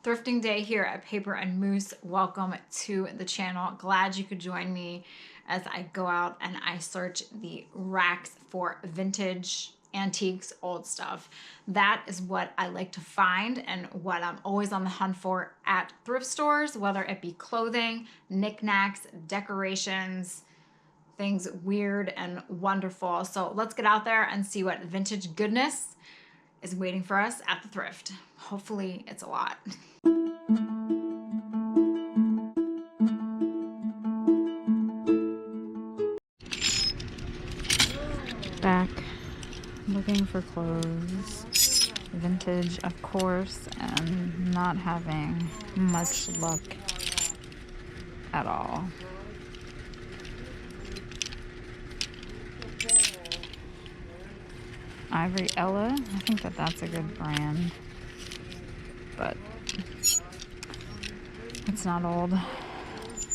Thrifting day here at Paper and Moose. Welcome to the channel. Glad you could join me as I go out and I search the racks for vintage, antiques, old stuff. That is what I like to find and what I'm always on the hunt for at thrift stores, whether it be clothing, knickknacks, decorations, things weird and wonderful. So let's get out there and see what vintage goodness is waiting for us at the thrift. Hopefully it's a lot. Back looking for clothes, vintage of course, and not having much luck at all. Ivory Ella, I think that's a good brand, but it's not old.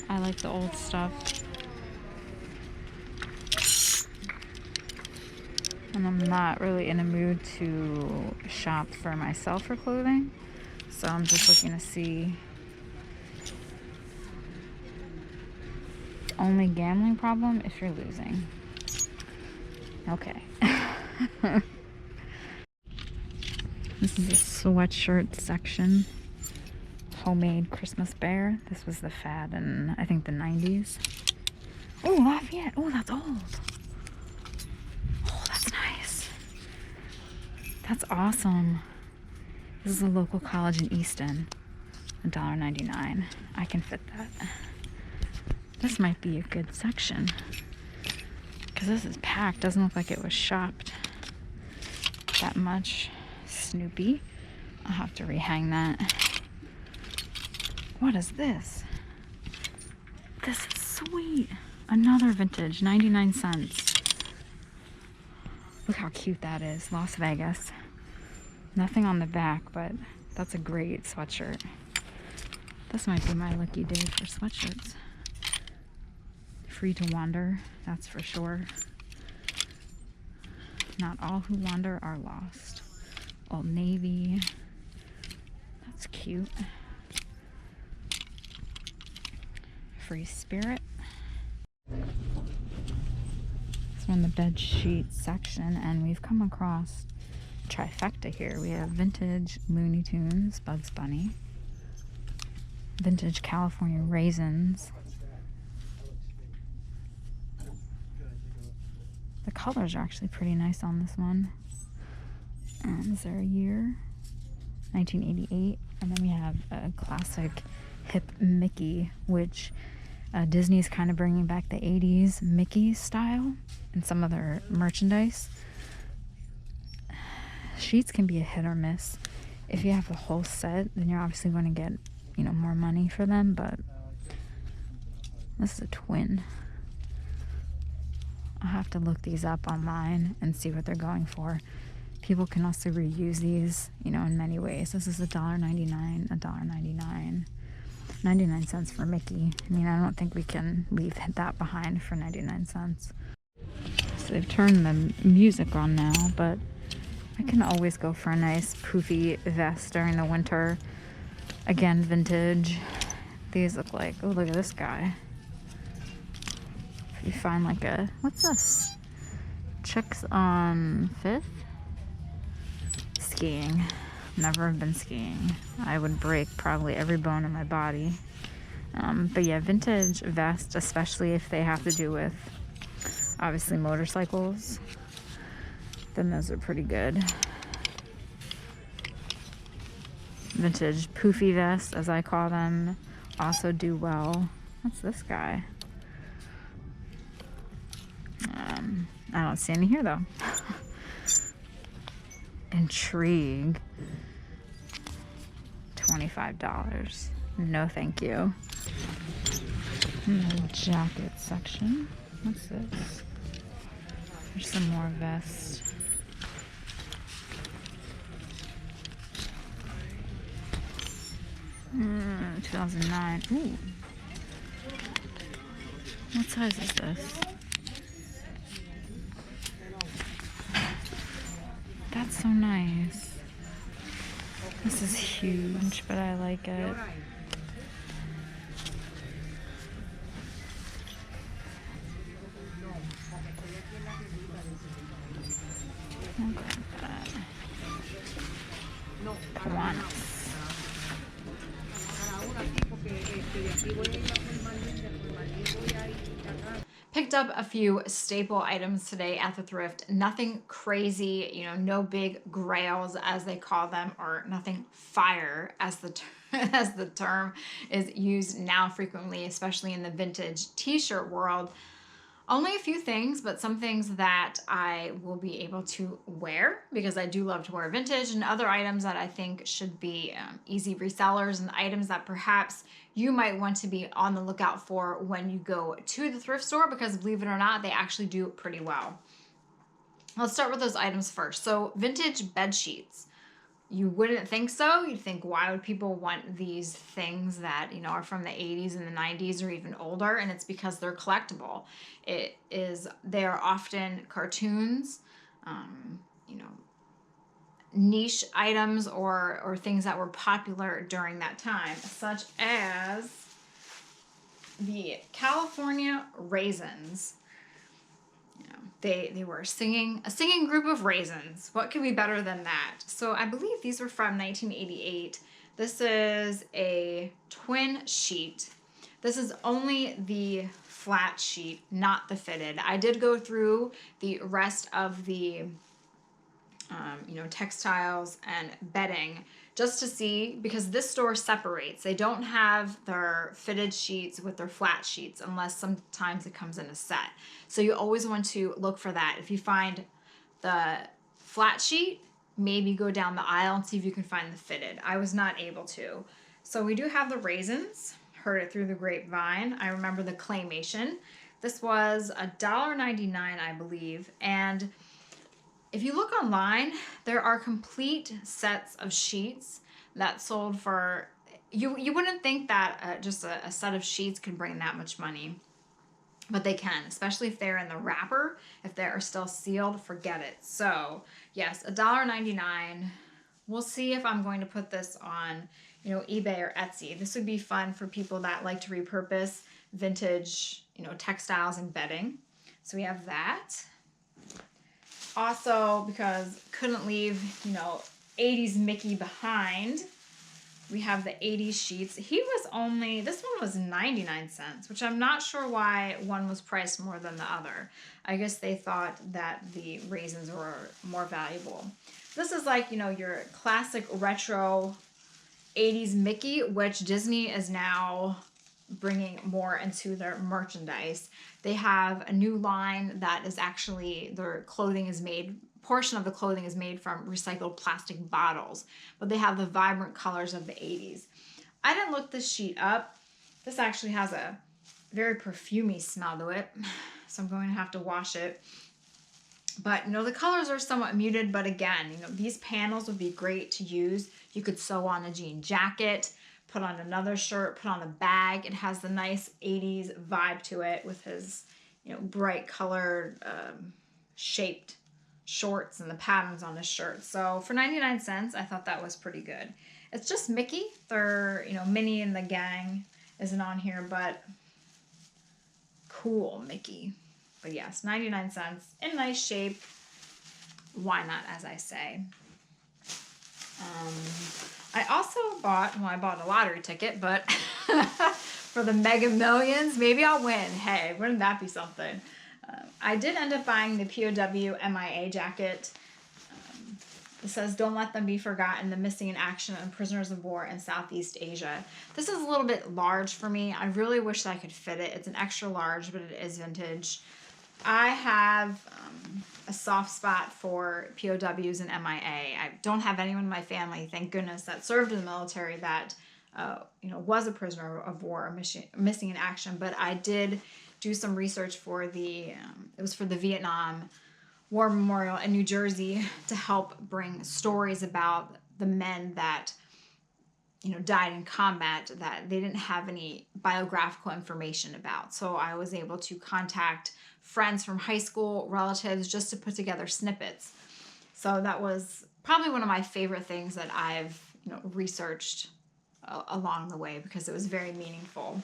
I like the old stuff. And I'm not really in a mood to shop for myself for clothing, so I'm just looking to see. Only gambling problem if you're losing. Okay. This is the sweatshirt section. Homemade Christmas bear. This was the fad in, I think, the 90s. Oh, Lafayette. Oh, that's old. Oh, that's nice. That's awesome. This is a local college in Easton. $1.99. I can fit that. This might be a good section, because this is packed. Doesn't look like it was shopped that much. Snoopy. I'll have to rehang that. What is this? This is sweet. Another vintage, 99 cents. Look how cute that is. Las Vegas. Nothing on the back, but that's a great sweatshirt. This might be my lucky day for sweatshirts. Free to wander, that's for sure. Not all who wander are lost. Old Navy. That's cute. Free Spirit. It's in the bed sheet section, and we've come across trifecta here. We have vintage Looney Tunes, Bugs Bunny, vintage California Raisins. The colors are actually pretty nice on this one. And is there a year? 1988. And then we have a classic hip Mickey, which Disney's kind of bringing back the 80s Mickey style in some of their merchandise. Sheets can be a hit or miss. If you have the whole set, then you're obviously going to get, more money for them, but this is a twin. I'll have to look these up online and see what they're going for. People can also reuse these, in many ways. This is $1.99, $1.99. 99 cents for Mickey. I don't think we can leave that behind for 99 cents. So they've turned the music on now, but I can always go for a nice poofy vest during the winter. Again, vintage. These look like, oh, look at this guy. If you find like a, what's this? Chicks on 5th? Skiing. Never been skiing. I would break probably every bone in my body. But yeah, vintage vest, especially if they have to do with, obviously, motorcycles, then those are pretty good. Vintage poofy vests, as I call them, also do well. What's this guy? I don't see any here though. Intrigue. $25. No thank you. The jacket section. What's this? There's some more vests. Mm, 2009. Ooh. What size is this? That's so nice. This is huge, but I like it. I'll grab that. Once. Picked up a few staple items today at the thrift. Nothing crazy, you know, no big grails as they call them, or nothing fire as the as the term is used now frequently, especially in the vintage t-shirt world. Only a few things, but some things that I will be able to wear because I do love to wear vintage, and other items that I think should be easy resellers, and items that perhaps you might want to be on the lookout for when you go to the thrift store, because believe it or not, they actually do pretty well. Let's start with those items first. So vintage bed sheets. You wouldn't think so. You'd think, why would people want these things that, you know, are from the 80s and the 90s or even older? And it's because they're collectible. They are often cartoons, you know, niche items or things that were popular during that time, such as the California Raisins. They were a singing group of raisins. What could be better than that? So I believe these were from 1988. This is a twin sheet. This is only the flat sheet, not the fitted. I did go through the rest of the you know, textiles and bedding just to see, because this store separates. They don't have their fitted sheets with their flat sheets unless sometimes it comes in a set. So you always want to look for that. If you find the flat sheet, maybe go down the aisle and see if you can find the fitted. I was not able to. So we do have the raisins. Heard it through the grapevine. I remember the claymation. This was $1.99, I believe. And if you look online, there are complete sets of sheets that sold for, you wouldn't think that just a set of sheets could bring that much money, but they can, especially if they're in the wrapper. If they are still sealed, forget it. So yes, $1.99. We'll see if I'm going to put this on, you know, eBay or Etsy. This would be fun for people that like to repurpose vintage, you know, textiles and bedding. So we have that. Also, because couldn't leave, you know, 80s Mickey behind, we have the 80s sheets. This one was 99 cents, which I'm not sure why one was priced more than the other. I guess they thought that the raisins were more valuable. This is like, you know, your classic retro 80s Mickey, which Disney is now bringing more into their merchandise. They have a new line that is actually, portion of the clothing is made from recycled plastic bottles, but they have the vibrant colors of the 80s. I didn't look this sheet up. This actually has a very perfumey smell to it, so I'm going to have to wash it. But, you know, the colors are somewhat muted, but again, you know, these panels would be great to use. You could sew on a jean jacket, put on another shirt, put on a bag. It has the nice 80s vibe to it with his, you know, bright colored shaped shorts and the patterns on his shirt. So for 99 cents, I thought that was pretty good. It's just Mickey. They're, you know, Minnie and the gang isn't on here, but cool Mickey. But yes, 99 cents in nice shape. Why not, as I say. I also bought a lottery ticket, but for the Mega Millions, maybe I'll win. Hey, wouldn't that be something? I did end up buying the POW MIA jacket. It says, "Don't let them be forgotten, the missing in action and prisoners of war in Southeast Asia." This is a little bit large for me. I really wish that I could fit it. It's an extra large, but it is vintage. I have a soft spot for POWs and MIA. I don't have anyone in my family, thank goodness, that served in the military that you know, was a prisoner of war or missing in action. But I did do some research for it was for the Vietnam War Memorial in New Jersey to help bring stories about the men that, you know, died in combat that they didn't have any biographical information about. So I was able to contact friends from high school, relatives, just to put together snippets. So that was probably one of my favorite things that I've, researched along the way because it was very meaningful.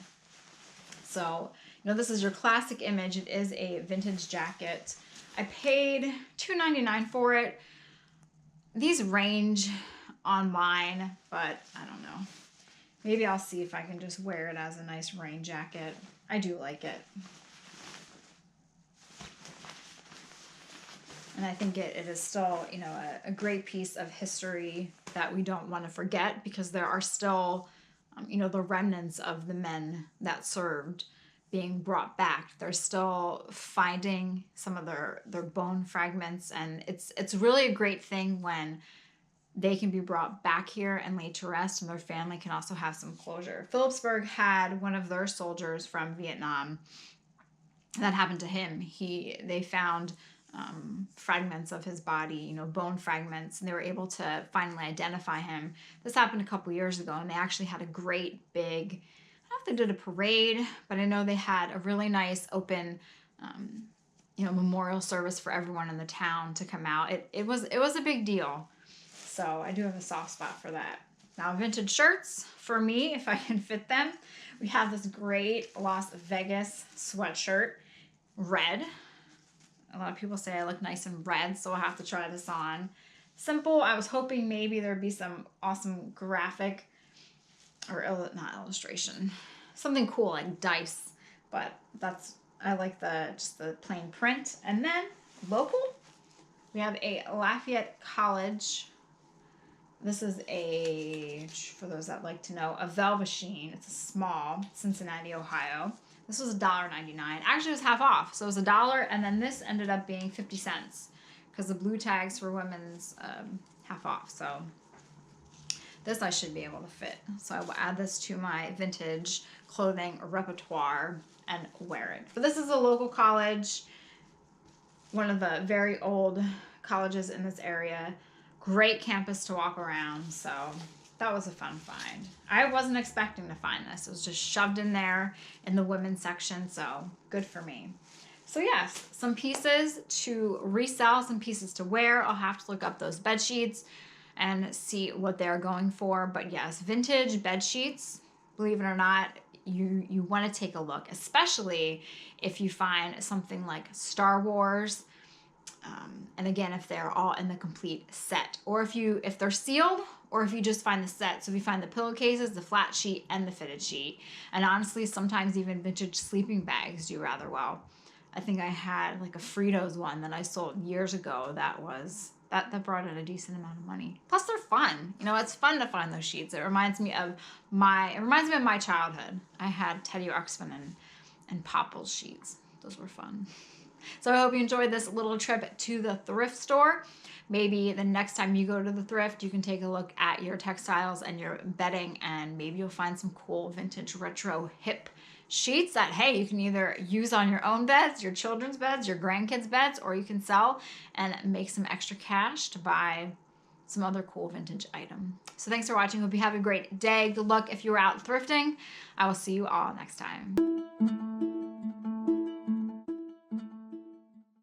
So, this is your classic image. It is a vintage jacket. I paid $2.99 for it. These range online, but I don't know. Maybe I'll see if I can just wear it as a nice rain jacket. I do like it. And I think it is still, a great piece of history that we don't want to forget, because there are still, the remnants of the men that served being brought back. They're still finding some of their bone fragments, and it's really a great thing when they can be brought back here and laid to rest, and their family can also have some closure. Phillipsburg had one of their soldiers from Vietnam. That happened to him. They found fragments of his body, bone fragments, and they were able to finally identify him. This happened a couple years ago, and they actually had a great big, I don't know if they did a parade, but I know they had a really nice open, memorial service for everyone in the town to come out. It was a big deal. So I do have a soft spot for that. Now, vintage shirts, for me, if I can fit them, we have this great Las Vegas sweatshirt, red. A lot of people say I look nice in red, so I'll have to try this on. Simple. I was hoping maybe there'd be some awesome graphic, or not illustration, something cool like dice, but I like just the plain print. And then local, we have a Lafayette College. This is for those that like to know, a Velveteen. It's a small, Cincinnati, Ohio. This was $1.99. Actually, it was half off. So it was $1, and then this ended up being 50 cents because the blue tags for women's half off. So this I should be able to fit. So I will add this to my vintage clothing repertoire and wear it. But this is a local college, one of the very old colleges in this area. Great campus to walk around. So that was a fun find. I wasn't expecting to find this. It was just shoved in there in the women's section, so good for me. So yes, some pieces to resell, some pieces to wear. I'll have to look up those bed sheets and see what they're going for. But yes, vintage bed sheets, believe it or not, you want to take a look, especially if you find something like Star Wars. And again, if they're all in the complete set, or if they're sealed, or if you just find the set. So if you find the pillowcases, the flat sheet, and the fitted sheet. And honestly, sometimes even vintage sleeping bags do rather well. I think I had like a Fritos one that I sold years ago that brought in a decent amount of money. Plus they're fun. It's fun to find those sheets. It reminds me of my childhood. I had Teddy Ruxpin and Popple's sheets. Those were fun. So I hope you enjoyed this little trip to the thrift store. Maybe the next time you go to the thrift, you can take a look at your textiles and your bedding, and maybe you'll find some cool vintage retro hip sheets that, hey, you can either use on your own beds, your children's beds, your grandkids' beds, or you can sell and make some extra cash to buy some other cool vintage item. So thanks for watching. Hope you have a great day. Good luck if you're out thrifting. I will see you all next time.